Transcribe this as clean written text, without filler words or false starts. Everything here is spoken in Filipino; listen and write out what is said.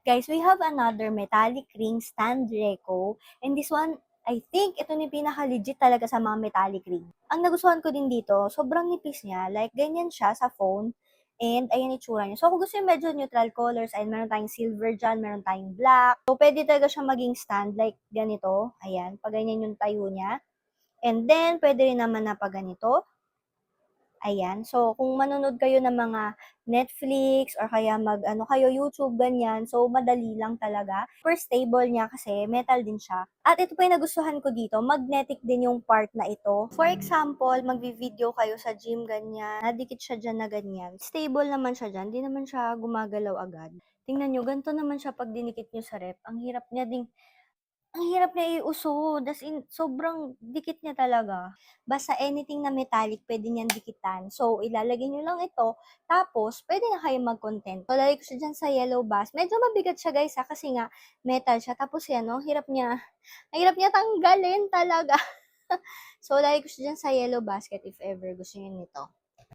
Guys, we have another metallic ring stand Reco. And this one, I think ito ni pinaka-legit talaga sa mga metallic ring. Ang nagustuhan ko din dito, sobrang nipis niya. Like, ganyan siya sa phone. And ayan itsura niya. So, kung gusto niyo medyo neutral colors, ay meron tayong silver dyan, meron tayong black. So, pwede talaga siya maging stand like ganito. Ayan, pag ganyan yung tayo niya. And then, pwede rin naman na pag ganito. Ayan. So, kung manonood kayo ng mga Netflix or kaya mag-ano kayo, YouTube, ganyan. So, madali lang talaga. Super stable niya kasi metal din siya. At ito pa yung nagustuhan ko dito, magnetic din yung part na ito. For example, magvi-video kayo sa gym, ganyan. Nadikit siya dyan na ganyan. Stable naman siya dyan. Hindi naman siya gumagalaw agad. Tingnan nyo, ganito naman siya pag dinikit nyo sa rep. Ang hirap niya iusod, as in, sobrang dikit niya talaga. Basta anything na metallic, pwede niyan dikitan. So, ilalagay niyo lang ito, tapos, pwede na kayo mag-content. So, lalagay ko siya dyan sa yellow bass. Medyo mabigat siya guys ha, kasi nga, metal siya. Tapos yan, no, ang hirap niya tanggalin talaga. So, lalagay ko siya dyan sa yellow basket if ever gusto niyo nito.